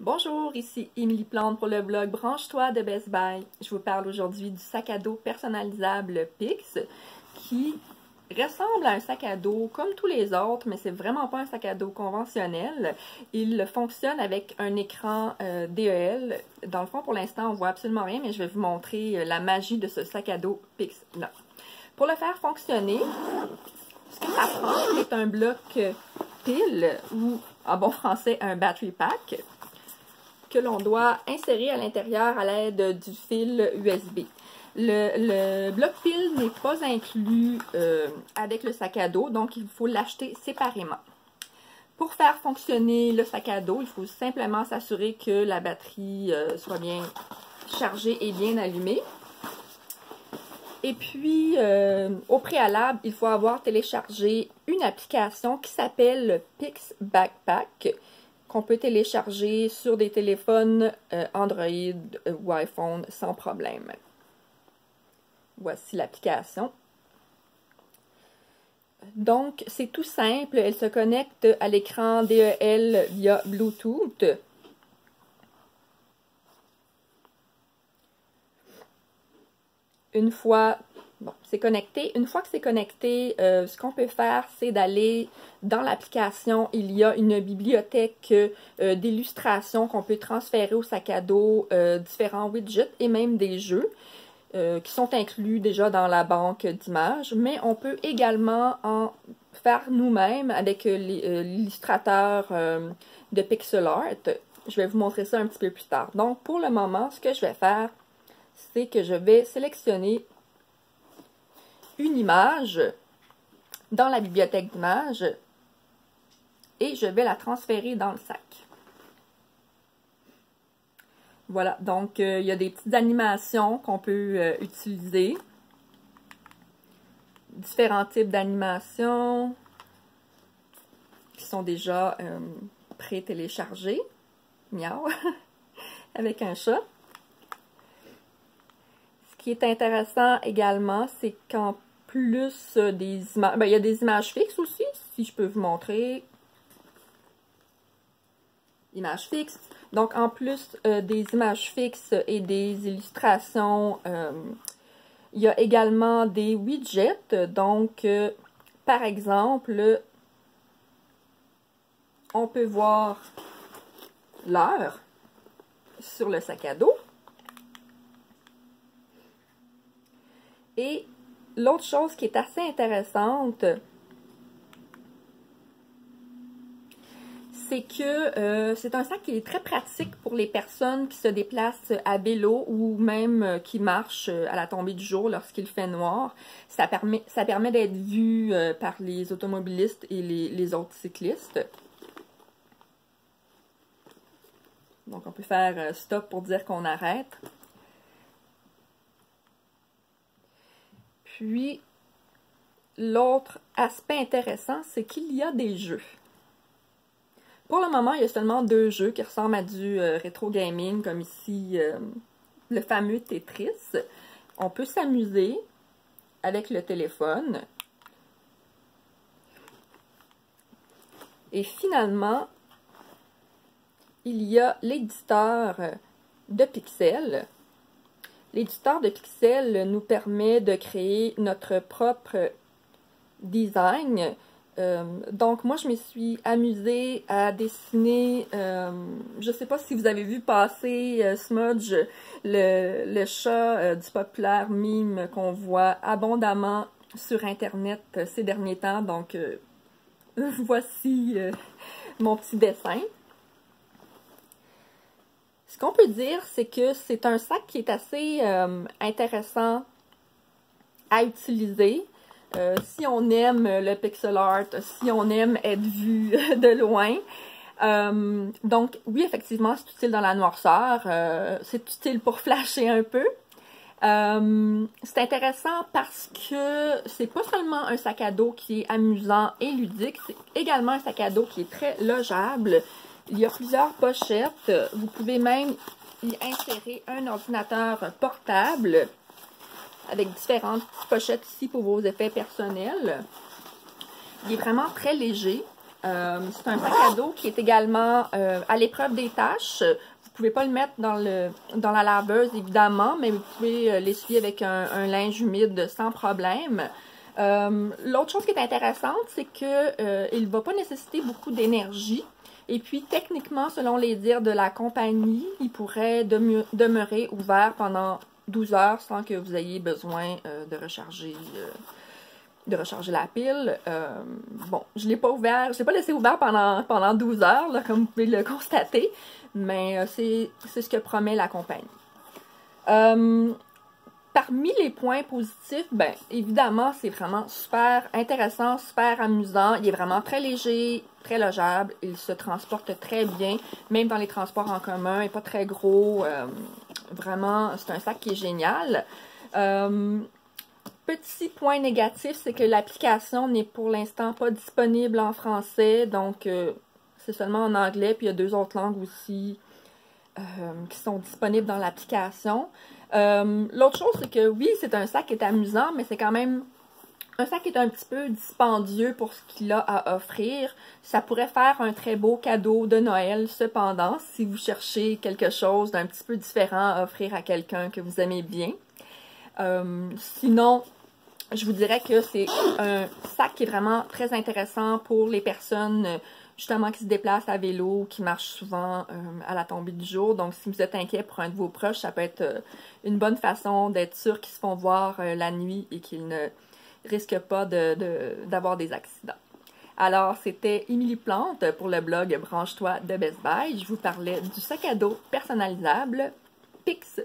Bonjour, ici Émilie Plante pour le blog Branche-toi de Best Buy. Je vous parle aujourd'hui du sac à dos personnalisable Pix qui ressemble à un sac à dos comme tous les autres, mais c'est vraiment pas un sac à dos conventionnel. Il fonctionne avec un écran DEL. Dans le fond, pour l'instant, on voit absolument rien, mais je vais vous montrer la magie de ce sac à dos Pix-là. Pour le faire fonctionner, ce que ça prend, c'est un bloc pile ou, en bon français, un battery pack que l'on doit insérer à l'intérieur à l'aide du fil USB. Le bloc pile n'est pas inclus avec le sac à dos, donc il faut l'acheter séparément. Pour faire fonctionner le sac à dos, il faut simplement s'assurer que la batterie soit bien chargée et bien allumée. Et puis, au préalable, il faut avoir téléchargé une application qui s'appelle Pix Backpack, qu'on peut télécharger sur des téléphones Android ou iPhone sans problème. Voici l'application. Donc, c'est tout simple. Elle se connecte à l'écran DEL via Bluetooth. Une fois c'est connecté. Une fois que c'est connecté, ce qu'on peut faire, c'est d'aller dans l'application. Il y a une bibliothèque d'illustrations qu'on peut transférer au sac à dos, différents widgets et même des jeux qui sont inclus déjà dans la banque d'images. Mais on peut également en faire nous-mêmes avec l'illustrateur de Pixel Art. Je vais vous montrer ça un petit peu plus tard. Donc, pour le moment, ce que je vais faire, c'est que je vais sélectionner une image dans la bibliothèque d'images et je vais la transférer dans le sac. Voilà, donc il y a des petites animations qu'on peut utiliser. Différents types d'animations qui sont déjà pré-téléchargées. Miaou! Avec un chat. Ce qui est intéressant également, c'est qu'en plus des images, il y a des images fixes aussi, si je peux vous montrer. Images fixes. Donc, en plus des images fixes et des illustrations, il y a également des widgets. Donc, par exemple, on peut voir l'heure sur le sac à dos. Et l'autre chose qui est assez intéressante, c'est que c'est un sac qui est très pratique pour les personnes qui se déplacent à vélo ou même qui marchent à la tombée du jour lorsqu'il fait noir. Ça permet d'être vu par les automobilistes et les autres cyclistes. Donc on peut faire stop pour dire qu'on arrête. Puis, l'autre aspect intéressant, c'est qu'il y a des jeux. Pour le moment, il y a seulement 2 jeux qui ressemblent à du rétro gaming, comme ici le fameux Tetris. On peut s'amuser avec le téléphone. Et finalement, il y a l'éditeur de pixels. L'éditeur de pixels nous permet de créer notre propre design. Donc, moi, je me suis amusée à dessiner, je ne sais pas si vous avez vu passer Smudge, le chat du populaire meme qu'on voit abondamment sur Internet ces derniers temps. Donc, voici mon petit dessin. Ce qu'on peut dire, c'est que c'est un sac qui est assez intéressant à utiliser. Si on aime le pixel art, si on aime être vu de loin. Donc, oui, effectivement, c'est utile dans la noirceur. C'est utile pour flasher un peu. C'est intéressant parce que c'est pas seulement un sac à dos qui est amusant et ludique, c'est également un sac à dos qui est très logeable. Il y a plusieurs pochettes. Vous pouvez même y insérer un ordinateur portable avec différentes pochettes ici pour vos effets personnels. Il est vraiment très léger. C'est un sac à dos qui est également à l'épreuve des tâches. Vous pouvez pas le mettre dans la laveuse, évidemment, mais vous pouvez l'essuyer avec un linge humide sans problème. L'autre chose qui est intéressante, c'est que il ne va pas nécessiter beaucoup d'énergie. Et puis, techniquement, selon les dires de la compagnie, il pourrait demeurer ouvert pendant 12 heures sans que vous ayez besoin de recharger la pile. Bon, je l'ai pas ouvert, je l'ai pas laissé ouvert pendant 12 heures, là, comme vous pouvez le constater, mais c'est ce que promet la compagnie. Parmi les points positifs, ben évidemment, c'est vraiment super intéressant, super amusant. Il est vraiment très léger, très logeable. Il se transporte très bien, même dans les transports en commun. Il n'est pas très gros. Vraiment, c'est un sac qui est génial. Petit point négatif, c'est que l'application n'est pour l'instant pas disponible en français. Donc, c'est seulement en anglais. Puis, il y a 2 autres langues aussi qui sont disponibles dans l'application. L'autre chose, c'est que oui, c'est un sac qui est amusant, mais c'est quand même un sac qui est un petit peu dispendieux pour ce qu'il a à offrir. Ça pourrait faire un très beau cadeau de Noël, cependant, si vous cherchez quelque chose d'un petit peu différent à offrir à quelqu'un que vous aimez bien. Sinon, je vous dirais que c'est un sac qui est vraiment très intéressant pour les personnes justement qui se déplacent à vélo, qui marchent souvent à la tombée du jour. Donc, si vous êtes inquiet pour un de vos proches, ça peut être une bonne façon d'être sûr qu'ils se font voir la nuit et qu'ils ne risquent pas d'avoir des accidents. Alors, c'était Émilie Plante pour le blog Branche-toi de Best Buy. Je vous parlais du sac à dos personnalisable Pix.